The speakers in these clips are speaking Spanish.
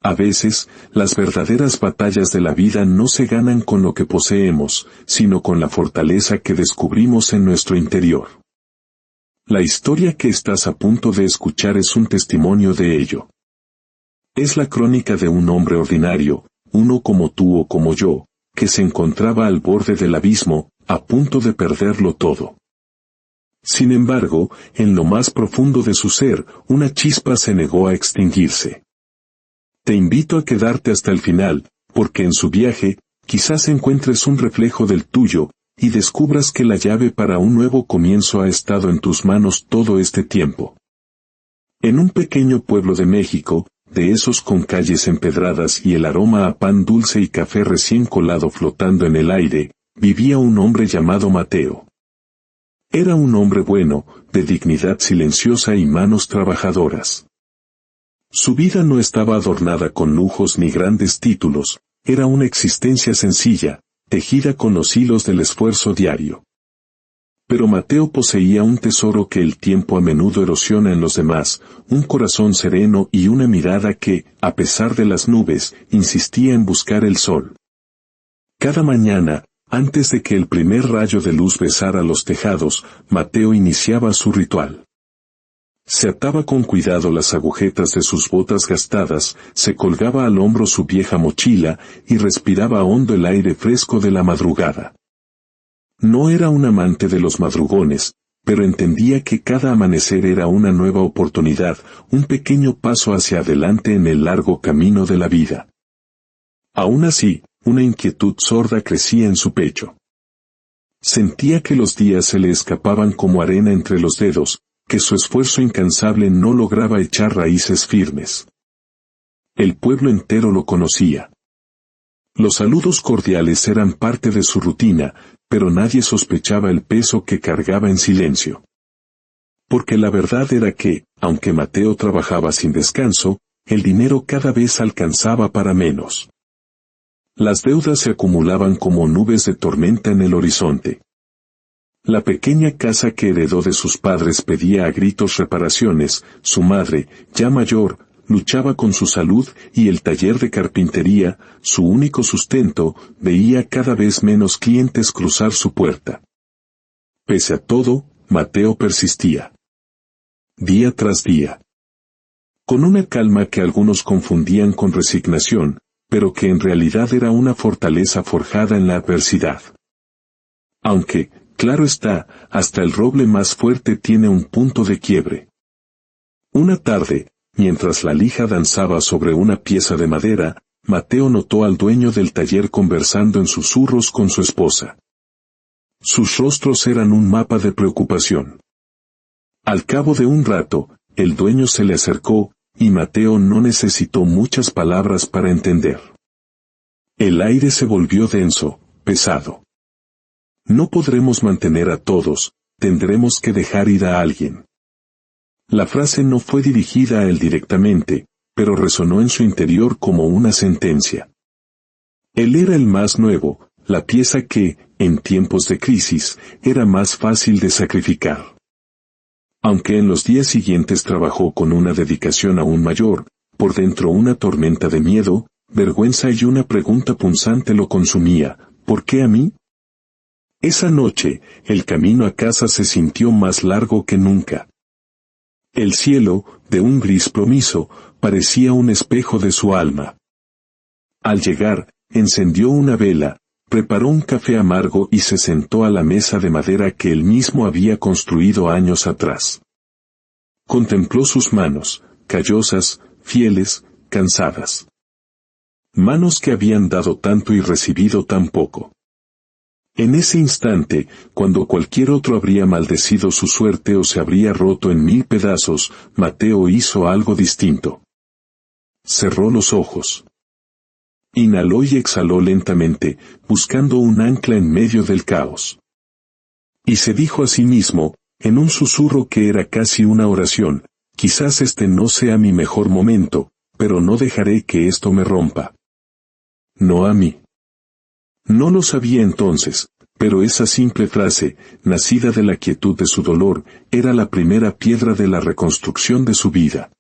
A veces, las verdaderas batallas de la vida no se ganan con lo que poseemos, sino con la fortaleza que descubrimos en nuestro interior. La historia que estás a punto de escuchar es un testimonio de ello. Es la crónica de un hombre ordinario, uno como tú o como yo, que se encontraba al borde del abismo, a punto de perderlo todo. Sin embargo, en lo más profundo de su ser, una chispa se negó a extinguirse. Te invito a quedarte hasta el final, porque en su viaje, quizás encuentres un reflejo del tuyo, y descubras que la llave para un nuevo comienzo ha estado en tus manos todo este tiempo. En un pequeño pueblo de México, de esos con calles empedradas y el aroma a pan dulce y café recién colado flotando en el aire, vivía un hombre llamado Mateo. Era un hombre bueno, de dignidad silenciosa y manos trabajadoras. Su vida no estaba adornada con lujos ni grandes títulos, era una existencia sencilla, tejida con los hilos del esfuerzo diario. Pero Mateo poseía un tesoro que el tiempo a menudo erosiona en los demás, un corazón sereno y una mirada que, a pesar de las nubes, insistía en buscar el sol. Cada mañana, antes de que el primer rayo de luz besara los tejados, Mateo iniciaba su ritual. Se ataba con cuidado las agujetas de sus botas gastadas, se colgaba al hombro su vieja mochila y respiraba hondo el aire fresco de la madrugada. No era un amante de los madrugones, pero entendía que cada amanecer era una nueva oportunidad, un pequeño paso hacia adelante en el largo camino de la vida. Aún así, una inquietud sorda crecía en su pecho. Sentía que los días se le escapaban como arena entre los dedos, que su esfuerzo incansable no lograba echar raíces firmes. El pueblo entero lo conocía. Los saludos cordiales eran parte de su rutina, pero nadie sospechaba el peso que cargaba en silencio. Porque la verdad era que, aunque Mateo trabajaba sin descanso, el dinero cada vez alcanzaba para menos. Las deudas se acumulaban como nubes de tormenta en el horizonte. La pequeña casa que heredó de sus padres pedía a gritos reparaciones, su madre, ya mayor, luchaba con su salud y el taller de carpintería, su único sustento, veía cada vez menos clientes cruzar su puerta. Pese a todo, Mateo persistía. Día tras día. Con una calma que algunos confundían con resignación, pero que en realidad era una fortaleza forjada en la adversidad. Aunque, claro está, hasta el roble más fuerte tiene un punto de quiebre. Una tarde, mientras la lija danzaba sobre una pieza de madera, Mateo notó al dueño del taller conversando en susurros con su esposa. Sus rostros eran un mapa de preocupación. Al cabo de un rato, el dueño se le acercó, y Mateo no necesitó muchas palabras para entender. El aire se volvió denso, pesado. No podremos mantener a todos, tendremos que dejar ir a alguien. La frase no fue dirigida a él directamente, pero resonó en su interior como una sentencia. Él era el más nuevo, la pieza que, en tiempos de crisis, era más fácil de sacrificar. Aunque en los días siguientes trabajó con una dedicación aún mayor, por dentro una tormenta de miedo, vergüenza y una pregunta punzante lo consumía: ¿por qué a mí? Esa noche, el camino a casa se sintió más largo que nunca. El cielo, de un gris plomizo, parecía un espejo de su alma. Al llegar, encendió una vela, preparó un café amargo y se sentó a la mesa de madera que él mismo había construido años atrás. Contempló sus manos, callosas, fieles, cansadas. Manos que habían dado tanto y recibido tan poco. En ese instante, cuando cualquier otro habría maldecido su suerte o se habría roto en 1000 pedazos, Mateo hizo algo distinto. Cerró los ojos. Inhaló y exhaló lentamente, buscando un ancla en medio del caos. Y se dijo a sí mismo, en un susurro que era casi una oración: quizás este no sea mi mejor momento, pero no dejaré que esto me rompa. No a mí. No lo sabía entonces, pero esa simple frase, nacida de la quietud de su dolor, era la primera piedra de la reconstrucción de su vida.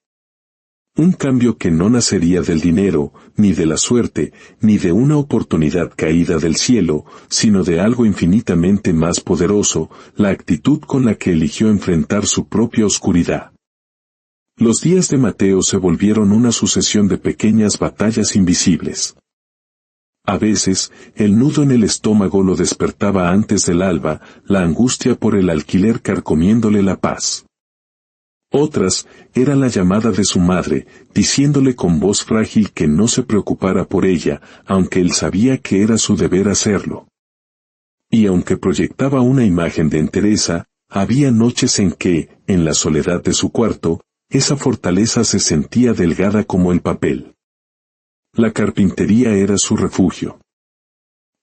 Un cambio que no nacería del dinero, ni de la suerte, ni de una oportunidad caída del cielo, sino de algo infinitamente más poderoso, la actitud con la que eligió enfrentar su propia oscuridad. Los días de Mateo se volvieron una sucesión de pequeñas batallas invisibles. A veces, el nudo en el estómago lo despertaba antes del alba, la angustia por el alquiler carcomiéndole la paz. Otras, era la llamada de su madre, diciéndole con voz frágil que no se preocupara por ella, aunque él sabía que era su deber hacerlo. Y aunque proyectaba una imagen de entereza, había noches en que, en la soledad de su cuarto, esa fortaleza se sentía delgada como el papel. La carpintería era su refugio.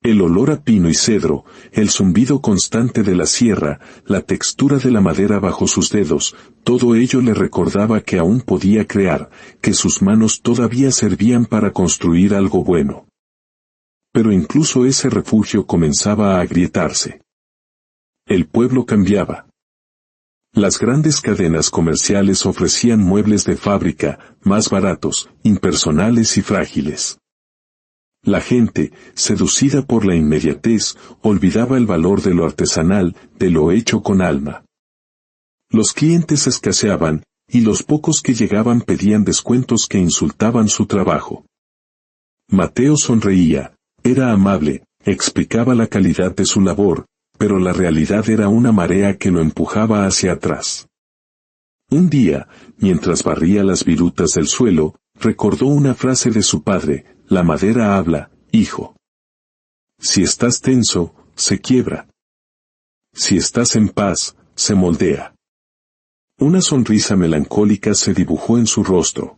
El olor a pino y cedro, el zumbido constante de la sierra, la textura de la madera bajo sus dedos, todo ello le recordaba que aún podía crear, que sus manos todavía servían para construir algo bueno. Pero incluso ese refugio comenzaba a agrietarse. El pueblo cambiaba. Las grandes cadenas comerciales ofrecían muebles de fábrica, más baratos, impersonales y frágiles. La gente, seducida por la inmediatez, olvidaba el valor de lo artesanal, de lo hecho con alma. Los clientes escaseaban, y los pocos que llegaban pedían descuentos que insultaban su trabajo. Mateo sonreía, era amable, explicaba la calidad de su labor, pero la realidad era una marea que lo empujaba hacia atrás. Un día, mientras barría las virutas del suelo, recordó una frase de su padre: la madera habla, hijo. Si estás tenso, se quiebra. Si estás en paz, se moldea. Una sonrisa melancólica se dibujó en su rostro.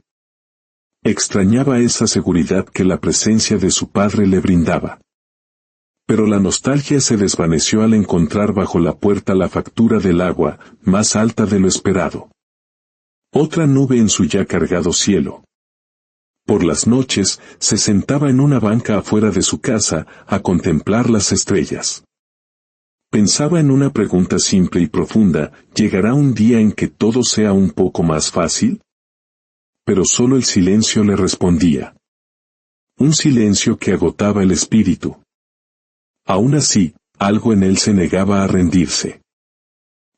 Extrañaba esa seguridad que la presencia de su padre le brindaba. Pero la nostalgia se desvaneció al encontrar bajo la puerta la factura del agua, más alta de lo esperado. Otra nube en su ya cargado cielo. Por las noches, se sentaba en una banca afuera de su casa, a contemplar las estrellas. Pensaba en una pregunta simple y profunda: ¿llegará un día en que todo sea un poco más fácil? Pero solo el silencio le respondía. Un silencio que agotaba el espíritu. Aún así, algo en él se negaba a rendirse.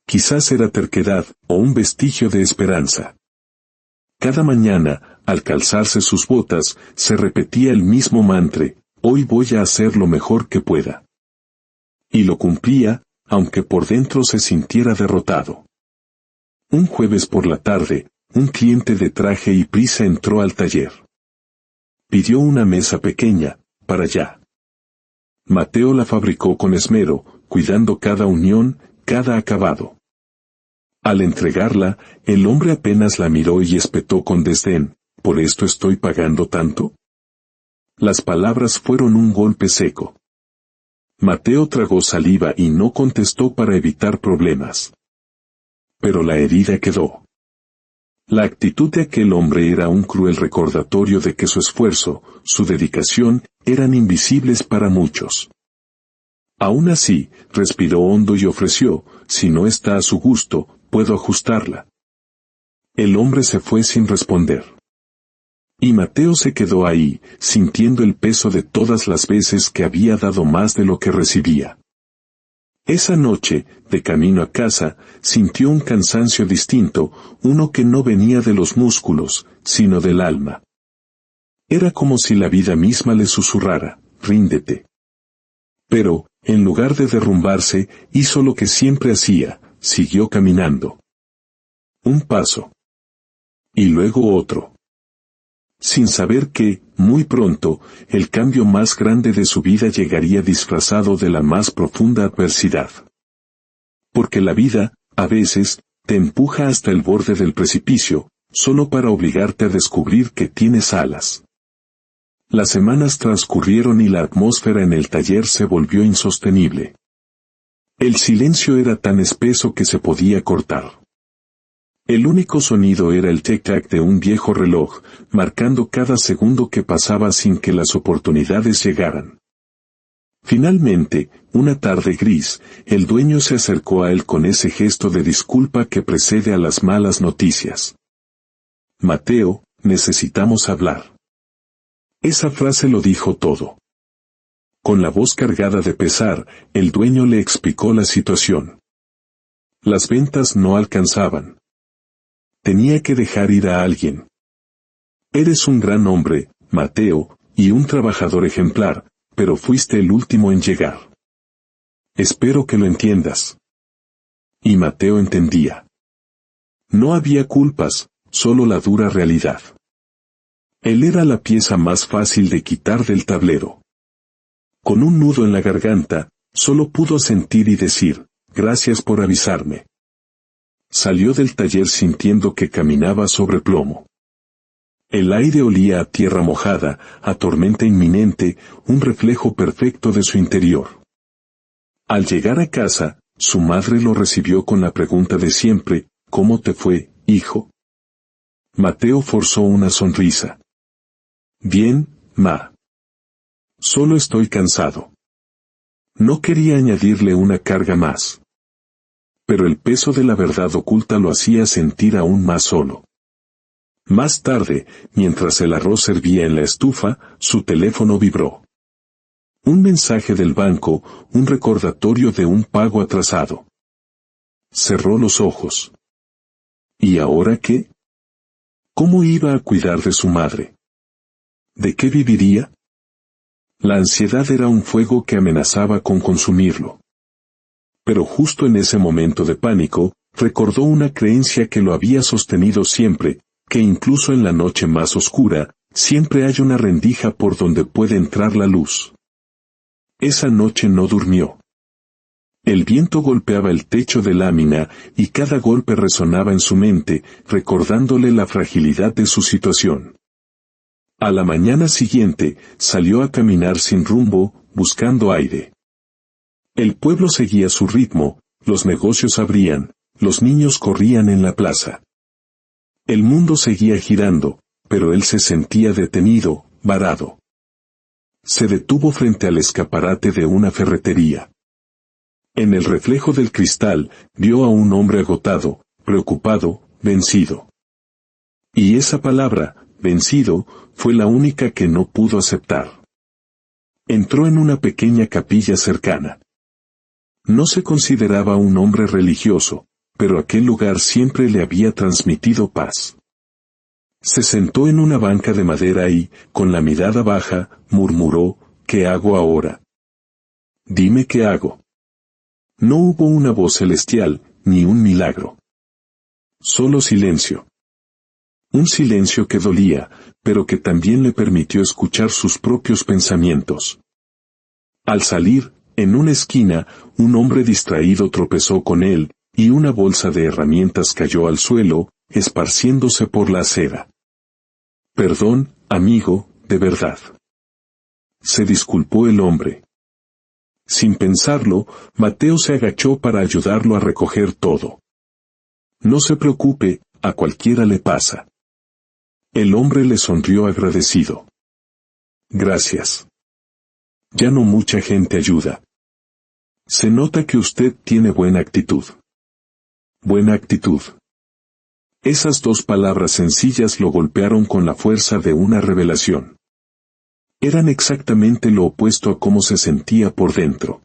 Quizás era terquedad, o un vestigio de esperanza. Cada mañana, al calzarse sus botas, se repetía el mismo mantra: hoy voy a hacer lo mejor que pueda. Y lo cumplía, aunque por dentro se sintiera derrotado. Un jueves por la tarde, un cliente de traje y prisa entró al taller. Pidió una mesa pequeña, para ya. Mateo la fabricó con esmero, cuidando cada unión, cada acabado. Al entregarla, el hombre apenas la miró y espetó con desdén: ¿por esto estoy pagando tanto? Las palabras fueron un golpe seco. Mateo tragó saliva y no contestó para evitar problemas. Pero la herida quedó. La actitud de aquel hombre era un cruel recordatorio de que su esfuerzo, su dedicación, eran invisibles para muchos. Aún así, respiró hondo y ofreció: si no está a su gusto, puedo ajustarla. El hombre se fue sin responder. Y Mateo se quedó ahí, sintiendo el peso de todas las veces que había dado más de lo que recibía. Esa noche, de camino a casa, sintió un cansancio distinto, uno que no venía de los músculos, sino del alma. Era como si la vida misma le susurrara: ríndete. Pero, en lugar de derrumbarse, hizo lo que siempre hacía: siguió caminando. Un paso. Y luego otro. Sin saber que, muy pronto, el cambio más grande de su vida llegaría disfrazado de la más profunda adversidad. Porque la vida, a veces, te empuja hasta el borde del precipicio, solo para obligarte a descubrir que tienes alas. Las semanas transcurrieron y la atmósfera en el taller se volvió insostenible. El silencio era tan espeso que se podía cortar. El único sonido era el tic-tac de un viejo reloj, marcando cada segundo que pasaba sin que las oportunidades llegaran. Finalmente, una tarde gris, el dueño se acercó a él con ese gesto de disculpa que precede a las malas noticias. Mateo, necesitamos hablar. Esa frase lo dijo todo. Con la voz cargada de pesar, el dueño le explicó la situación. Las ventas no alcanzaban. Tenía que dejar ir a alguien. Eres un gran hombre, Mateo, y un trabajador ejemplar, pero fuiste el último en llegar. Espero que lo entiendas. Y Mateo entendía. No había culpas, solo la dura realidad. Él era la pieza más fácil de quitar del tablero. Con un nudo en la garganta, solo pudo sentir y decir, gracias por avisarme. Salió del taller sintiendo que caminaba sobre plomo. El aire olía a tierra mojada, a tormenta inminente, un reflejo perfecto de su interior. Al llegar a casa, su madre lo recibió con la pregunta de siempre, ¿cómo te fue, hijo? Mateo forzó una sonrisa. Bien, ma. Solo estoy cansado. No quería añadirle una carga más. Pero el peso de la verdad oculta lo hacía sentir aún más solo. Más tarde, mientras el arroz servía en la estufa, su teléfono vibró. Un mensaje del banco, un recordatorio de un pago atrasado. Cerró los ojos. ¿Y ahora qué? ¿Cómo iba a cuidar de su madre? ¿De qué viviría? La ansiedad era un fuego que amenazaba con consumirlo. Pero justo en ese momento de pánico, recordó una creencia que lo había sostenido siempre, que incluso en la noche más oscura, siempre hay una rendija por donde puede entrar la luz. Esa noche no durmió. El viento golpeaba el techo de lámina y cada golpe resonaba en su mente, recordándole la fragilidad de su situación. A la mañana siguiente, salió a caminar sin rumbo, buscando aire. El pueblo seguía su ritmo, los negocios abrían, los niños corrían en la plaza. El mundo seguía girando, pero él se sentía detenido, varado. Se detuvo frente al escaparate de una ferretería. En el reflejo del cristal, vio a un hombre agotado, preocupado, vencido. Y esa palabra, vencido, fue la única que no pudo aceptar. Entró en una pequeña capilla cercana. No se consideraba un hombre religioso, pero aquel lugar siempre le había transmitido paz. Se sentó en una banca de madera y, con la mirada baja, murmuró, ¿qué hago ahora? Dime qué hago. No hubo una voz celestial, ni un milagro. Solo silencio. Un silencio que dolía, pero que también le permitió escuchar sus propios pensamientos. Al salir, en una esquina, un hombre distraído tropezó con él, y una bolsa de herramientas cayó al suelo, esparciéndose por la acera. Perdón, amigo, de verdad. Se disculpó el hombre. Sin pensarlo, Mateo se agachó para ayudarlo a recoger todo. No se preocupe, a cualquiera le pasa. El hombre le sonrió agradecido. Gracias. Ya no mucha gente ayuda. Se nota que usted tiene buena actitud. Buena actitud. Esas dos palabras sencillas lo golpearon con la fuerza de una revelación. Eran exactamente lo opuesto a cómo se sentía por dentro.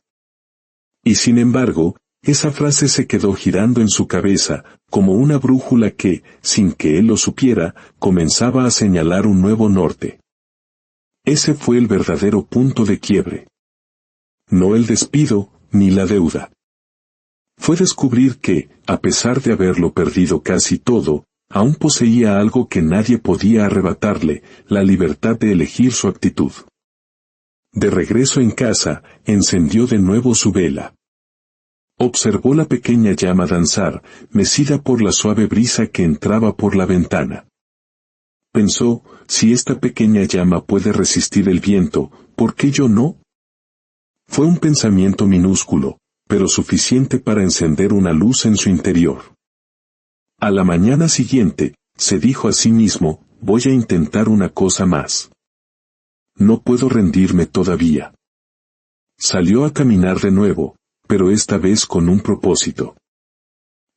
Y sin embargo, esa frase se quedó girando en su cabeza, como una brújula que, sin que él lo supiera, comenzaba a señalar un nuevo norte. Ese fue el verdadero punto de quiebre. No el despido, ni la deuda. Fue descubrir que, a pesar de haberlo perdido casi todo, aún poseía algo que nadie podía arrebatarle, la libertad de elegir su actitud. De regreso en casa, encendió de nuevo su vela. Observó la pequeña llama danzar, mecida por la suave brisa que entraba por la ventana. Pensó, si esta pequeña llama puede resistir el viento, ¿por qué yo no? Fue un pensamiento minúsculo, pero suficiente para encender una luz en su interior. A la mañana siguiente, se dijo a sí mismo, voy a intentar una cosa más. No puedo rendirme todavía. Salió a caminar de nuevo, pero esta vez con un propósito.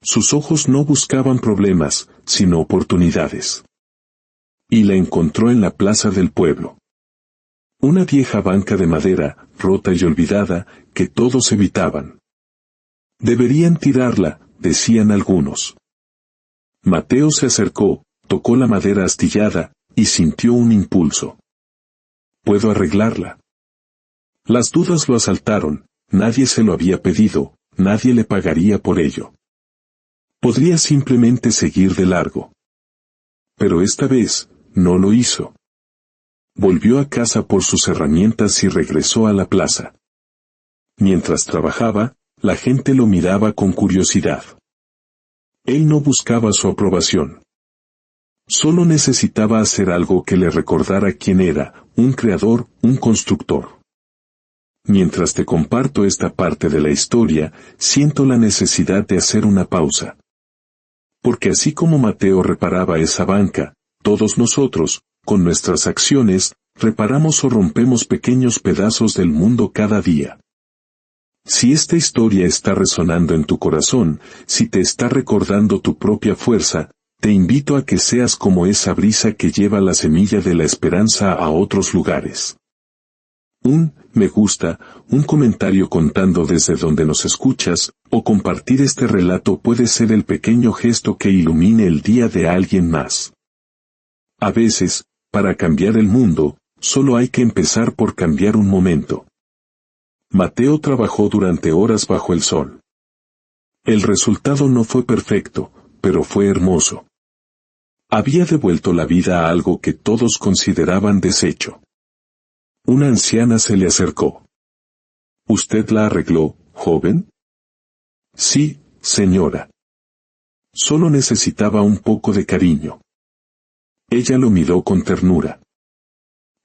Sus ojos no buscaban problemas, sino oportunidades. Y la encontró en la plaza del pueblo. Una vieja banca de madera, rota y olvidada, que todos evitaban. Deberían tirarla, decían algunos. Mateo se acercó, tocó la madera astillada, y sintió un impulso. ¿Puedo arreglarla? Las dudas lo asaltaron, nadie se lo había pedido, nadie le pagaría por ello. Podría simplemente seguir de largo. Pero esta vez, no lo hizo. Volvió a casa por sus herramientas y regresó a la plaza. Mientras trabajaba, la gente lo miraba con curiosidad. Él no buscaba su aprobación. Solo necesitaba hacer algo que le recordara quién era, un creador, un constructor. Mientras te comparto esta parte de la historia, siento la necesidad de hacer una pausa. Porque así como Mateo reparaba esa banca, todos nosotros, con nuestras acciones, reparamos o rompemos pequeños pedazos del mundo cada día. Si esta historia está resonando en tu corazón, si te está recordando tu propia fuerza, te invito a que seas como esa brisa que lleva la semilla de la esperanza a otros lugares. Un me gusta, un comentario contando desde donde nos escuchas, o compartir este relato puede ser el pequeño gesto que ilumine el día de alguien más. A veces, para cambiar el mundo, solo hay que empezar por cambiar un momento. Mateo trabajó durante horas bajo el sol. El resultado no fue perfecto, pero fue hermoso. Había devuelto la vida a algo que todos consideraban desecho. Una anciana se le acercó. ¿Usted la arregló, joven? Sí, señora. Solo necesitaba un poco de cariño. Ella lo miró con ternura.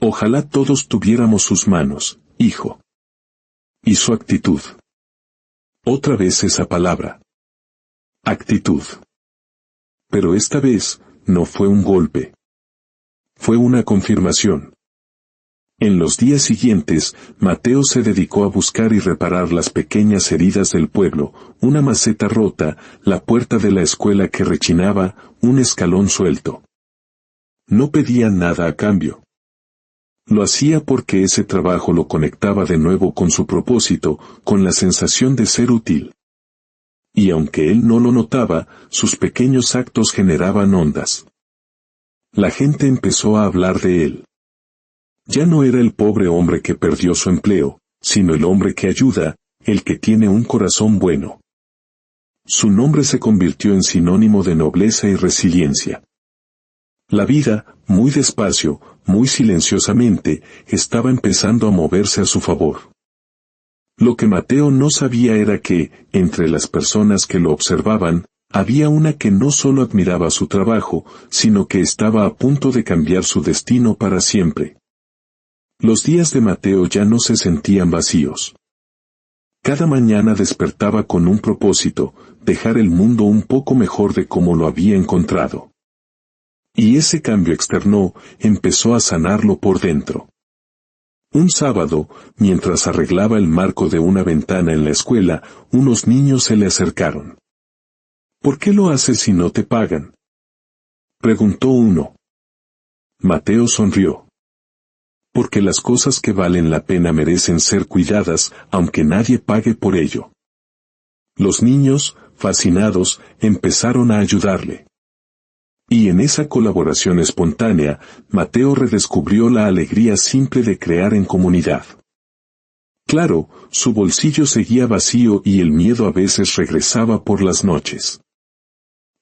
Ojalá todos tuviéramos sus manos, hijo. Y su actitud. Otra vez esa palabra. Actitud. Pero esta vez, no fue un golpe. Fue una confirmación. En los días siguientes, Mateo se dedicó a buscar y reparar las pequeñas heridas del pueblo, una maceta rota, la puerta de la escuela que rechinaba, un escalón suelto. No pedía nada a cambio. Lo hacía porque ese trabajo lo conectaba de nuevo con su propósito, con la sensación de ser útil. Y aunque él no lo notaba, sus pequeños actos generaban ondas. La gente empezó a hablar de él. Ya no era el pobre hombre que perdió su empleo, sino el hombre que ayuda, el que tiene un corazón bueno. Su nombre se convirtió en sinónimo de nobleza y resiliencia. La vida, muy despacio, muy silenciosamente, estaba empezando a moverse a su favor. Lo que Mateo no sabía era que, entre las personas que lo observaban, había una que no solo admiraba su trabajo, sino que estaba a punto de cambiar su destino para siempre. Los días de Mateo ya no se sentían vacíos. Cada mañana despertaba con un propósito, dejar el mundo un poco mejor de como lo había encontrado. Y ese cambio externo empezó a sanarlo por dentro. Un sábado, mientras arreglaba el marco de una ventana en la escuela, unos niños se le acercaron. ¿Por qué lo haces si no te pagan?, preguntó uno. Mateo sonrió. Porque las cosas que valen la pena merecen ser cuidadas, aunque nadie pague por ello. Los niños, fascinados, empezaron a ayudarle. Y en esa colaboración espontánea, Mateo redescubrió la alegría simple de crear en comunidad. Claro, su bolsillo seguía vacío y el miedo a veces regresaba por las noches.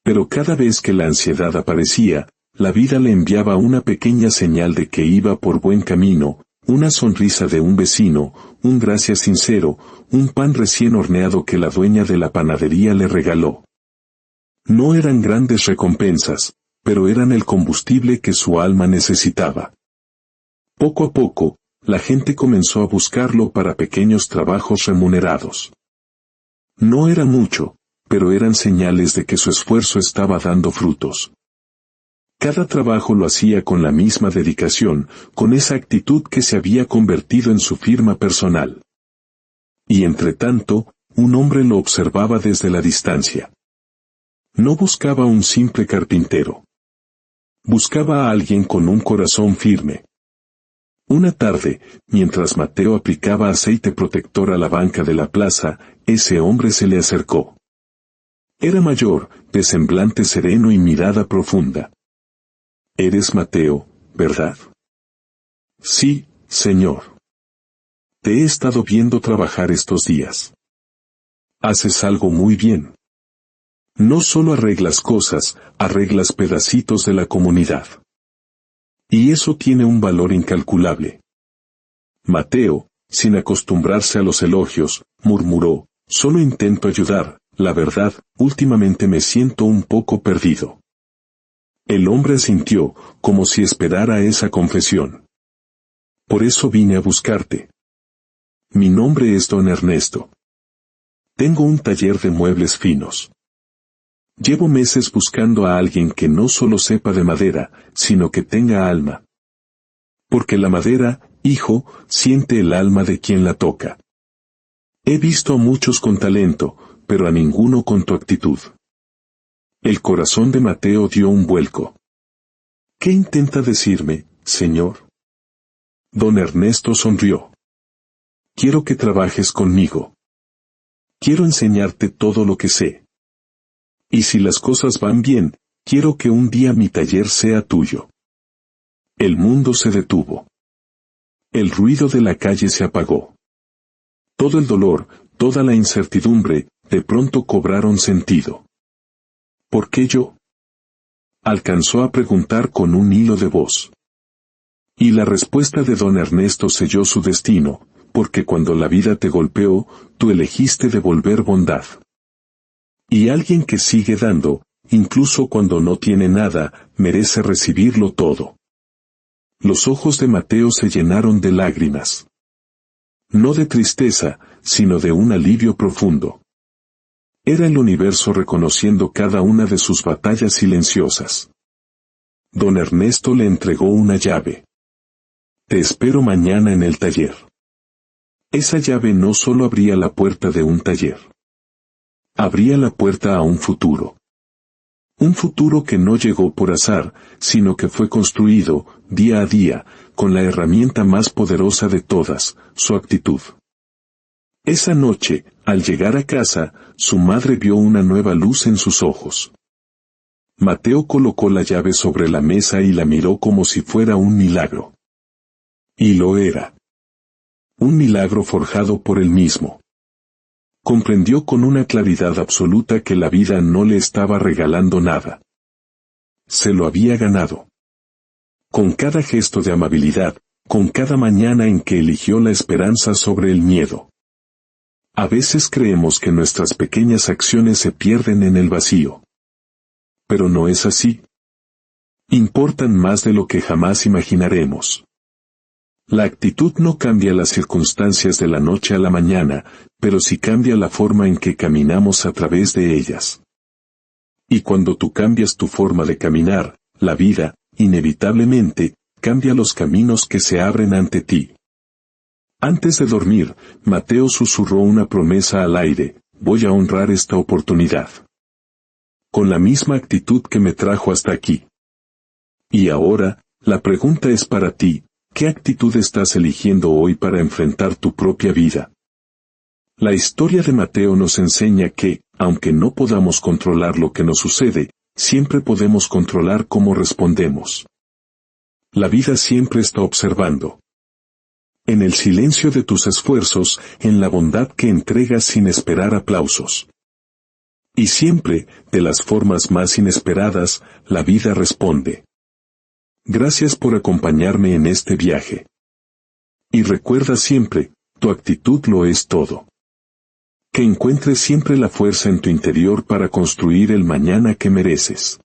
Pero cada vez que la ansiedad aparecía, la vida le enviaba una pequeña señal de que iba por buen camino, una sonrisa de un vecino, un gracias sincero, un pan recién horneado que la dueña de la panadería le regaló. No eran grandes recompensas, pero eran el combustible que su alma necesitaba. Poco a poco, la gente comenzó a buscarlo para pequeños trabajos remunerados. No era mucho, pero eran señales de que su esfuerzo estaba dando frutos. Cada trabajo lo hacía con la misma dedicación, con esa actitud que se había convertido en su firma personal. Y entre tanto, un hombre lo observaba desde la distancia. No buscaba un simple carpintero. Buscaba a alguien con un corazón firme. Una tarde, mientras Mateo aplicaba aceite protector a la banca de la plaza, ese hombre se le acercó. Era mayor, de semblante sereno y mirada profunda. «Eres Mateo, ¿verdad?» «Sí, señor. Te he estado viendo trabajar estos días. Haces algo muy bien. No solo arreglas cosas, arreglas pedacitos de la comunidad. Y eso tiene un valor incalculable». Mateo, sin acostumbrarse a los elogios, murmuró: «Solo intento ayudar, la verdad, últimamente me siento un poco perdido». El hombre asintió, como si esperara esa confesión. «Por eso vine a buscarte. Mi nombre es Don Ernesto. Tengo un taller de muebles finos. Llevo meses buscando a alguien que no solo sepa de madera, sino que tenga alma. Porque la madera, hijo, siente el alma de quien la toca. He visto a muchos con talento, pero a ninguno con tu actitud». El corazón de Mateo dio un vuelco. «¿Qué intenta decirme, señor?» Don Ernesto sonrió. «Quiero que trabajes conmigo. Quiero enseñarte todo lo que sé. Y si las cosas van bien, quiero que un día mi taller sea tuyo». El mundo se detuvo. El ruido de la calle se apagó. Todo el dolor, toda la incertidumbre, de pronto cobraron sentido. «¿Por qué yo?», alcanzó a preguntar con un hilo de voz. Y la respuesta de don Ernesto selló su destino, porque cuando la vida te golpeó, tú elegiste devolver bondad. Y alguien que sigue dando, incluso cuando no tiene nada, merece recibirlo todo. Los ojos de Mateo se llenaron de lágrimas. No de tristeza, sino de un alivio profundo. Era el universo reconociendo cada una de sus batallas silenciosas. Don Ernesto le entregó una llave. «Te espero mañana en el taller». Esa llave no solo abría la puerta de un taller. Abría la puerta a un futuro. Un futuro que no llegó por azar, sino que fue construido, día a día, con la herramienta más poderosa de todas, su actitud. Esa noche, al llegar a casa, su madre vio una nueva luz en sus ojos. Mateo colocó la llave sobre la mesa y la miró como si fuera un milagro. Y lo era. Un milagro forjado por él mismo. Comprendió con una claridad absoluta que la vida no le estaba regalando nada. Se lo había ganado. Con cada gesto de amabilidad, con cada mañana en que eligió la esperanza sobre el miedo. A veces creemos que nuestras pequeñas acciones se pierden en el vacío. Pero no es así. Importan más de lo que jamás imaginaremos. La actitud no cambia las circunstancias de la noche a la mañana, pero sí cambia la forma en que caminamos a través de ellas. Y cuando tú cambias tu forma de caminar, la vida, inevitablemente, cambia los caminos que se abren ante ti. Antes de dormir, Mateo susurró una promesa al aire: «Voy a honrar esta oportunidad. Con la misma actitud que me trajo hasta aquí». Y ahora, la pregunta es para ti: ¿qué actitud estás eligiendo hoy para enfrentar tu propia vida? La historia de Mateo nos enseña que, aunque no podamos controlar lo que nos sucede, siempre podemos controlar cómo respondemos. La vida siempre está observando. En el silencio de tus esfuerzos, en la bondad que entregas sin esperar aplausos. Y siempre, de las formas más inesperadas, la vida responde. Gracias por acompañarme en este viaje. Y recuerda siempre, tu actitud lo es todo. Que encuentres siempre la fuerza en tu interior para construir el mañana que mereces.